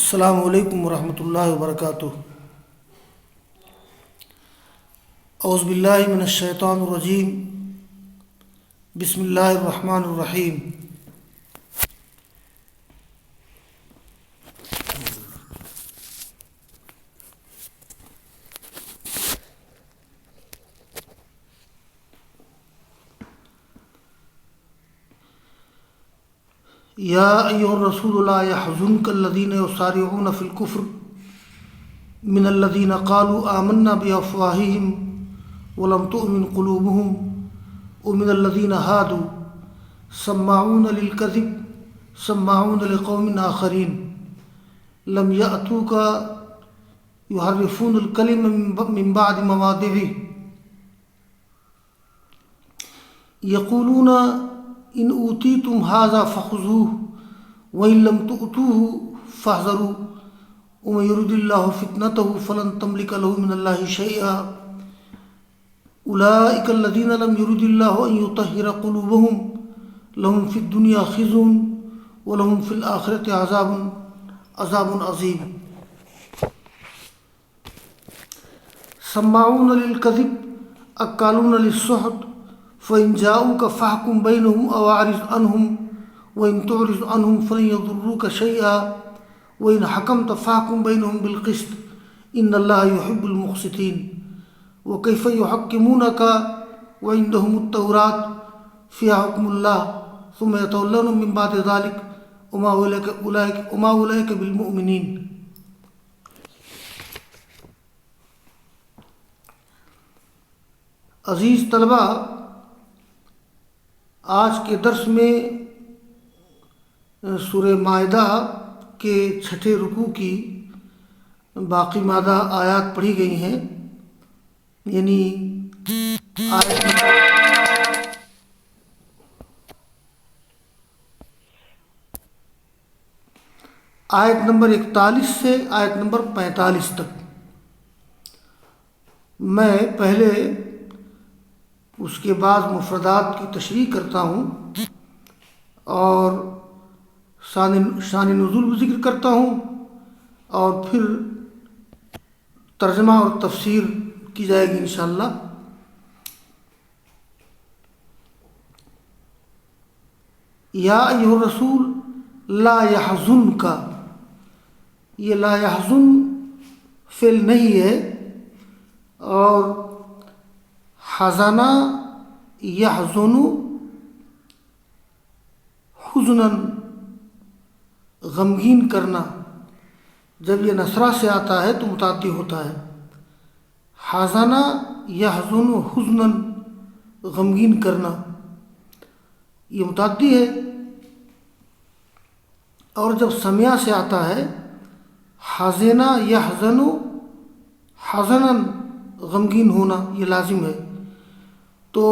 السلام علیکم ورحمۃ اللہ وبرکاتہ۔ اعوذ باللہ من الشیطان الرجیم، بسم اللہ الرحمن الرحیم۔ یا ایھا الرسول لا يحزنک الذین یسارعون فی الکفر من الذین قالوا آمنا بافواہہم ولم تؤمن قلوبہم ومن الذین ہادوا سماعون للکذب سماعون لقوم آخرین لم یأتوک یحرفون الکلم من بعد مواضعہ یقولون ان اوتیتم ھذا فخذوہ وان لم تؤتوہ فاحذروا ومن یرد اللہ فتنتہ فلن تملک له من اللہ شیئا اولئک الذین لم یرد اللہ ان یطہر قلوبہم لہم فی الدنیا خزی ولہم فی الآخرۃ عذاب عظیم۔ سماعون للکذب اکالون للسحت فإن جاءوك فاحكم بينهم أو أعرض عنهم وإن تعرض عنهم فلن يضروك شيئا وإن حكمت فاحكم بينهم بالقسط إن الله يحب المقسطين وكيف يحكمونك وعندهم التوراة فيها حكم الله ثم يتولون من بعد ذلك وما أولئك بالمؤمنين۔ عزیز طلبہ، آج کے درس میں سورہ مائدہ کے چھٹے رکوع کی باقی مادہ آیات پڑھی گئی ہیں، یعنی آیت نمبر 41 سے آیت نمبر 45 تک۔ میں پہلے اس کے بعد مفردات کی تشریح کرتا ہوں اور شان نزول بھی ذکر کرتا ہوں اور پھر ترجمہ اور تفسیر کی جائے گی انشاءاللہ۔ یا ایھا الرسول لا يحزنک، یہ لا يحزن فعل نہیں ہے، اور حزنا یحزن حزنا غمگین کرنا، جب یہ نصرہ سے آتا ہے تو متعدی ہوتا ہے۔ حزنا یحزن حزنا غمگین کرنا، یہ متعدی ہے، اور جب سمیع سے آتا ہے حزنا یحزن حزنا غمگین ہونا، یہ لازم ہے۔ تو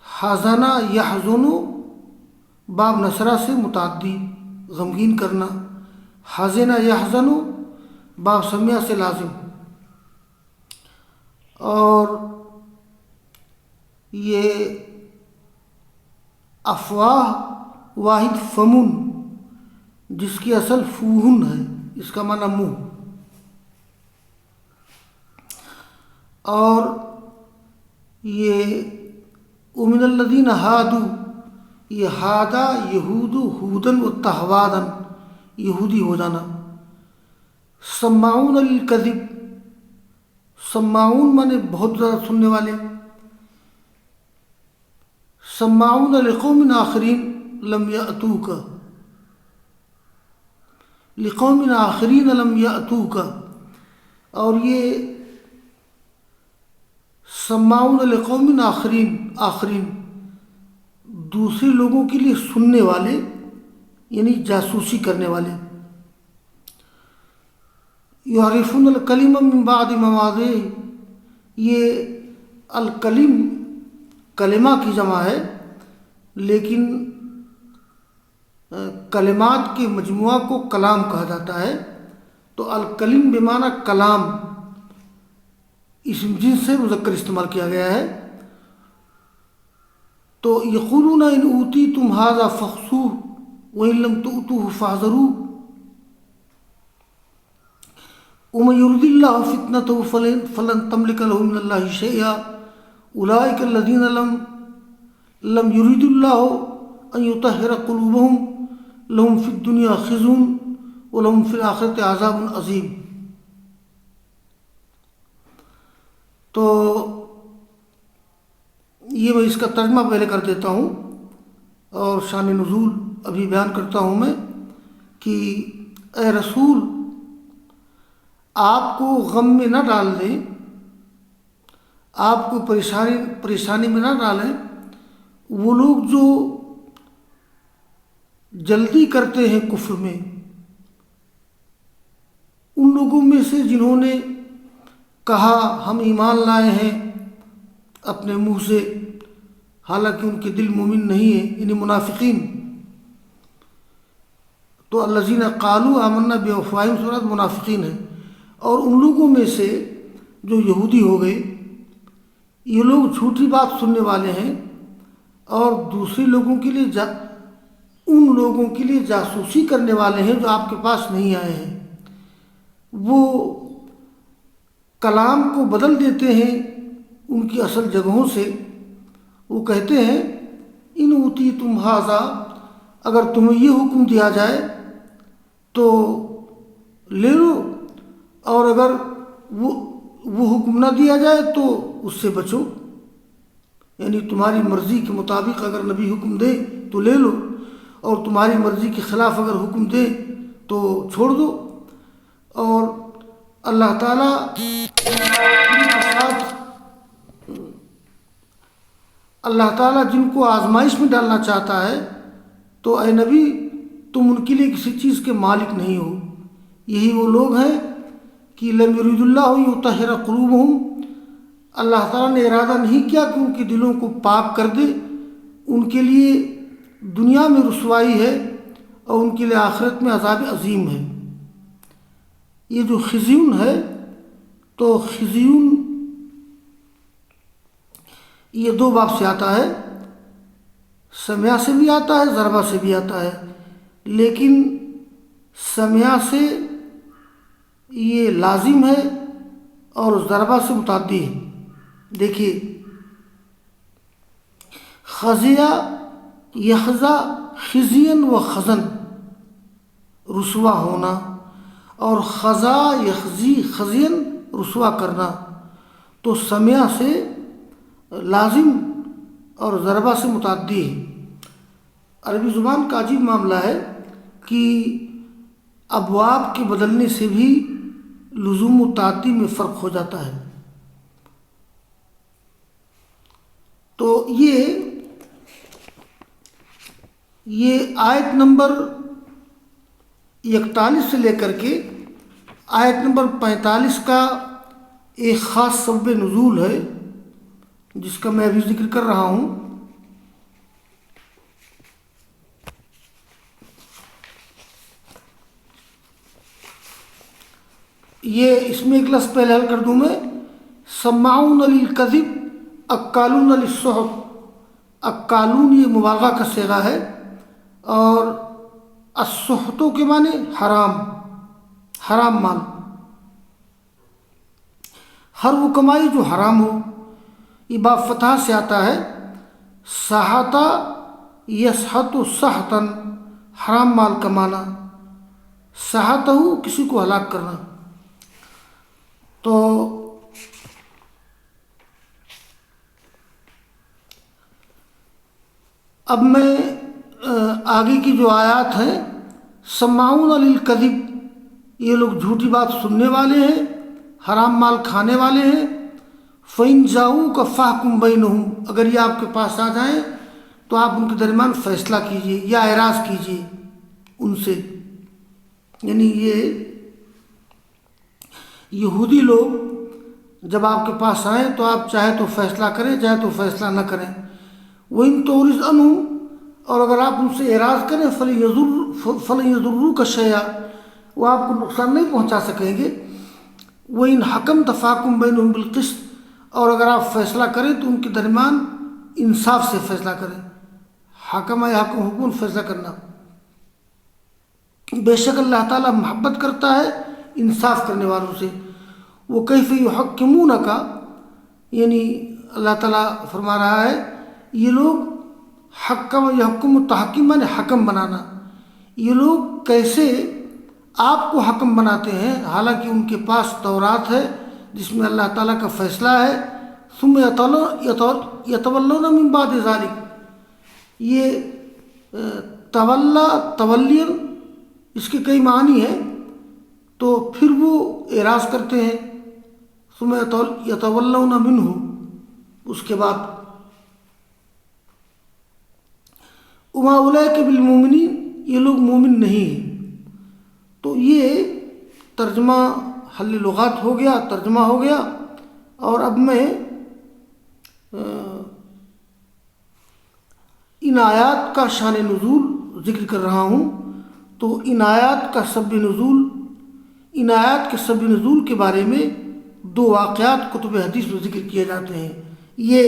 حزنا یحزن باب نصرہ سے متعدی غمگین کرنا، حزنا یحزن باب سمیع سے لازم، اور یہ افواہ واحد فمن جس کی اصل فوہن ہے، اس کا معنی منہ، اور یہ ومن الذین ہادوا، یہ ہادا یہود ہودن و تہوادن یہودی ہو جانا۔ سماعون للکذب، سماعون مانے بہت زیادہ سننے والے، سماعون لقوم آخرین لم یأتوک، لقوم آخرین لم یأتوک، اور یہ سماعون لقوم آخرین دوسرے لوگوں کے لیے سننے والے، یعنی جاسوسی کرنے والے۔ یحرفون الکلم من بعد مواضعہ، یہ الکلم کلمہ کی جمع ہے، لیکن کلمات کے مجموعہ کو کلام کہا جاتا ہے، تو الکلم بمعنی کلام، اسم جنس سے مذکر استعمال کیا گیا ہے۔ تو یقولون ان اوتیتم ھذا فخذوہ وان لم تؤتوہ فاحذروا، ومن يرد الله فتنته فلن تملك له من الله شيئا أولئك الذين لم يرد الله أن يطهر قلوبهم لهم في الدنيا خزي ولهم في الآخرة عذاب عظيم. تو یہ میں اس کا ترجمہ پہلے کر دیتا ہوں اور شان نزول ابھی بیان کرتا ہوں میں کہ اے رسول آپ کو غم میں نہ ڈال دیں، آپ کو پریشانی میں نہ ڈالیں وہ لوگ جو جلدی کرتے ہیں کفر میں، ان لوگوں میں سے جنہوں نے کہا ہم ایمان لائے ہیں اپنے منہ سے، حالانکہ ان کے دل مومن نہیں ہیں، یعنی منافقین. تو الذین قالوا آمنا بافواہہم سورۃ منافقین ہے. اور ان لوگوں میں سے جو یہودی ہو گئے، یہ لوگ جھوٹی بات سننے والے ہیں اور دوسرے لوگوں کے لیے ان لوگوں کے لیے جاسوسی کرنے والے ہیں جو آپ کے پاس نہیں آئے ہیں. وہ کلام کو بدل دیتے ہیں ان کی اصل جگہوں سے. وہ کہتے ہیں ان اوتیتم ھذا، اگر تمہیں یہ حکم دیا جائے تو لے لو، اور اگر وہ حکم نہ دیا جائے تو اس سے بچو. یعنی تمہاری مرضی کے مطابق اگر نبی حکم دے تو لے لو، اور تمہاری مرضی کے خلاف اگر حکم دے تو چھوڑ دو. اور اللہ تعالیٰ جن کو آزمائش میں ڈالنا چاہتا ہے تو اے نبی تم ان کے لیے کسی چیز کے مالک نہیں ہو. یہی وہ لوگ ہیں کہ لم یرید اللہ یطہر قلوبہم، اللہ تعالیٰ نے ارادہ نہیں کیا کہ ان کے دلوں کو پاک کر دے. ان کے لیے دنیا میں رسوائی ہے اور ان کے لیے آخرت میں عذاب عظیم ہے. یہ جو خزیون ہے تو خزیون یہ دو باب سے آتا ہے، سمیا سے بھی آتا ہے، ضربہ سے بھی آتا ہے، لیکن سمیا سے یہ لازم ہے اور ضربہ سے متعدی ہے. دیکھیے خزیہ یخزا خزین و خزن رسوا ہونا، اور خزا یخزی خزین رسوا کرنا. تو سمیا سے لازم اور ضربہ سے متعدی ہے. عربی زبان کا عجیب معاملہ ہے کہ ابواب کے بدلنے سے بھی لزوم و تعدی میں فرق ہو جاتا ہے. تو یہ آیت نمبر 41 سے لے کر کے آیت نمبر 45 کا ایک خاص سبب نزول ہے جس کا میں ابھی ذکر کر رہا ہوں. یہ اس میں ایک لفظ پہلے حل کر دوں میں، سماعون للکذب اکالون للسحت. اکالون یہ مبالغہ کا صیغہ ہے، اور السحتوں کے معنی حرام مال، ہر وہ کمائی جو حرام ہو. یہ باب فتح سے آتا ہے، سحتا یسحت سحتن، حرام مال کمانا، سحتہ کسی کو ہلاک کرنا. تو اب میں آگے کی جو آیات ہیں، سماعون للکذب، یہ لوگ جھوٹی بات سننے والے ہیں، حرام مال کھانے والے ہیں. فَإِن جَاءُوكَ فَاحْكُم بَيْنَهُمْ، اگر یہ آپ کے پاس آ جائیں تو آپ ان کے درمیان فیصلہ کیجیے یا اعراض کیجیے ان سے. یعنی یہ یہودی لوگ جب آپ کے پاس آئیں تو آپ چاہے تو فیصلہ کریں چاہے تو فیصلہ نہ کریں. وَإِن تُعْرِضْ عَنْهُمْ، اور اگر آپ ان سے اعراض کریں فَلَن يَضُرُّوكَ شَيْئًا، وہ آپ کو نقصان نہیں پہنچا سکیں گے. وَإِن حَكَمْتَ فَاحْكُم بَيْنَهُم بِالْقِسْطِ، اور اگر آپ فیصلہ کریں تو ان کے درمیان انصاف سے فیصلہ کریں. حکم حکم فیصلہ کرنا. بے شک اللہ تعالیٰ محبت کرتا ہے انصاف کرنے والوں سے. وہ کیف یحکمونک، یعنی اللہ تعالیٰ فرما رہا ہے یہ لوگ حکم یحکم تحکیم نے حکم بنانا، یہ لوگ کیسے آپ کو حکم بناتے ہیں حالانکہ ان کے پاس تورات ہے جس میں اللہ تعالیٰ کا فیصلہ ہے. ثم یتولون من بعد ذلک، یہ تولیہ اس کے کئی معنی ہیں، تو پھر وہ اعراض کرتے ہیں. ثم یتولون منہ، اس کے بعد وما اولئک بالمؤمنین، یہ لوگ مومن نہیں ہیں. تو یہ ترجمہ حل لغات ہو گیا، ترجمہ ہو گیا. اور اب میں ان آیات کا شان نزول ذکر کر رہا ہوں. تو ان آیات کا سبب نزول، ان آیات کے سبب نزول کے بارے میں 2 واقعات کتب حدیث میں ذکر کیے جاتے ہیں. یہ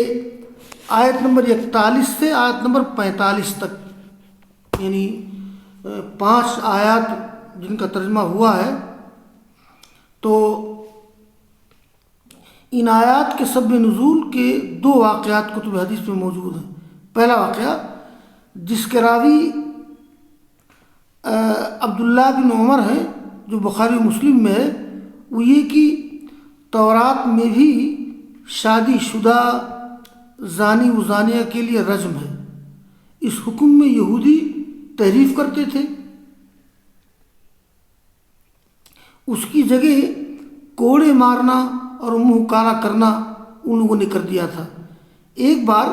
آیت نمبر 41 سے آیت نمبر 45 تک، یعنی 5 آیات جن کا ترجمہ ہوا ہے. تو ان آیات کے سبب نزول کے 2 واقعات کتب حدیث میں موجود ہیں. پہلا واقعہ جس کے راوی عبداللہ بن عمر ہیں جو بخاری و مسلم میں ہے، وہ یہ کہ تورات میں بھی شادی شدہ زانی و زانیہ کے لیے رجم ہے. اس حکم میں یہودی تحریف کرتے تھے، اس کی جگہ کوڑے مارنا اور منہ کالا کرنا ان لوگوں نے کر دیا تھا. ایک بار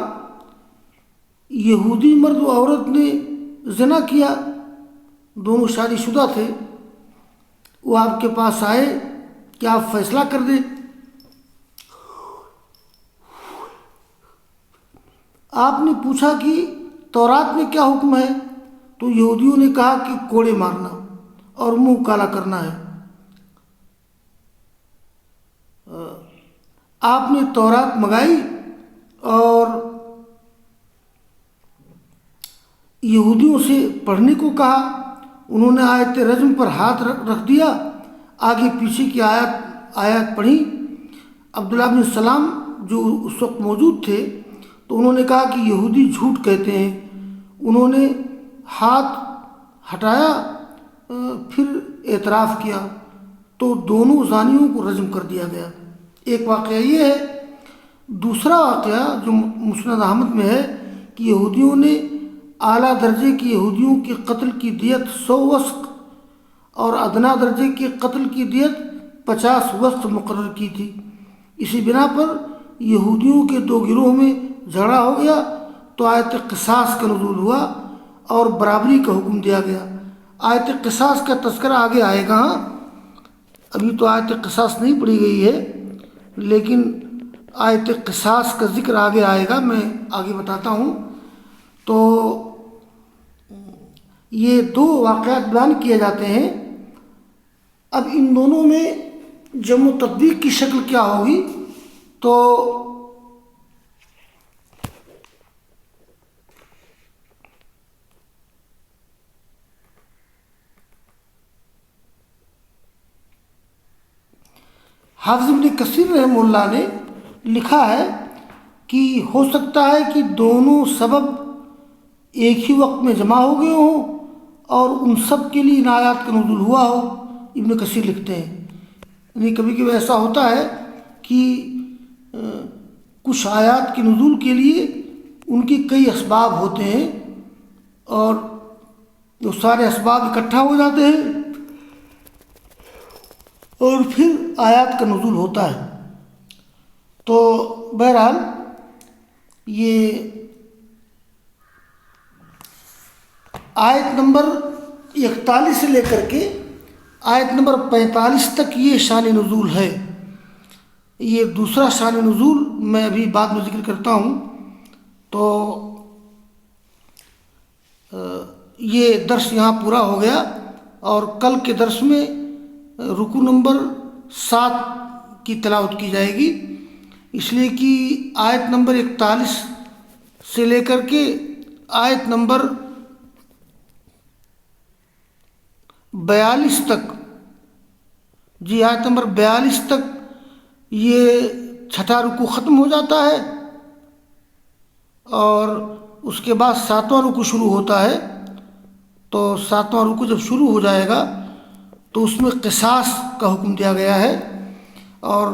یہودی مرد و عورت نے زنا کیا، دونوں شادی شدہ تھے. وہ آپ کے پاس آئے کہ آپ فیصلہ کر دیں. آپ نے پوچھا کہ تورات میں کیا حکم ہے؟ تو یہودیوں نے کہا کہ کوڑے مارنا اور منہ کالا کرنا ہے. آپ نے تورات منگائی اور یہودیوں سے پڑھنے کو کہا. انہوں نے آیت رجم پر ہاتھ رکھ دیا، آگے پیچھے کی آیات پڑھی. عبداللہ بن سلام جو اس وقت موجود تھے تو انہوں نے کہا کہ یہودی جھوٹ کہتے ہیں. انہوں نے ہاتھ ہٹایا، پھر اعتراف کیا تو دونوں زانیوں کو رجم کر دیا گیا. ایک واقعہ یہ ہے. دوسرا واقعہ جو مسند احمد میں ہے کہ یہودیوں نے اعلیٰ درجے کی یہودیوں کے قتل کی دیت 100 وسق اور ادنا درجے کے قتل کی دیت 50 وسق مقرر کی تھی. اسی بنا پر یہودیوں کے 2 گروہ میں جھگڑا ہو گیا تو آیت قصاص کا نزول ہوا اور برابری کا حکم دیا گیا. آیت قصاص کا تذکرہ آگے آئے گا. ابھی تو آیت قصاص نہیں پڑھی گئی ہے، لیکن آیت قصاص کا ذکر آگے آئے گا، میں آگے بتاتا ہوں. تو یہ 2 واقعات بیان کیے جاتے ہیں. اب ان دونوں میں جمع و تطبیق کی شکل کیا ہوگی؟ تو حافظ ابن کثیر رحمہ اللہ نے لکھا ہے کہ ہو سکتا ہے کہ دونوں سبب ایک ہی وقت میں جمع ہو گئے ہوں اور ان سب کے لیے ان آیات کا نزول ہوا ہو. ابن کثیر لکھتے ہیں یعنی کبھی کبھی ایسا ہوتا ہے کہ کچھ آیات کے نزول کے لیے ان کے کئی اسباب ہوتے ہیں اور وہ سارے اسباب اکٹھا ہو جاتے ہیں اور پھر آیات کا نزول ہوتا ہے. تو بہرحال یہ آیت نمبر 41 سے لے کر کے آیت نمبر 45 تک یہ شان نزول ہے. یہ دوسرا شان نزول میں ابھی بعد میں ذکر کرتا ہوں. تو یہ درس یہاں پورا ہو گیا اور کل کے درس میں رکوع نمبر 7 کی تلاوت کی جائے گی، اس لیے کہ آیت نمبر 41 سے لے کر کے آیت نمبر 42 تک جی آیت نمبر 42 تک یہ چھٹا رکوع ختم ہو جاتا ہے، اور اس کے بعد 7واں رکوع شروع ہوتا ہے۔ تو 7واں رکوع جب شروع ہو جائے گا تو اس میں قصاص کا حکم دیا گیا ہے، اور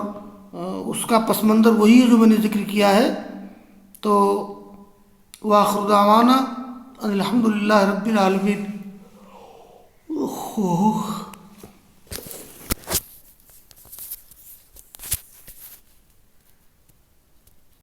اس کا پس منظر وہی ہے جو میں نے ذکر کیا ہے۔ تو وآخر دعوانا ان الحمد للہ رب العالمین۔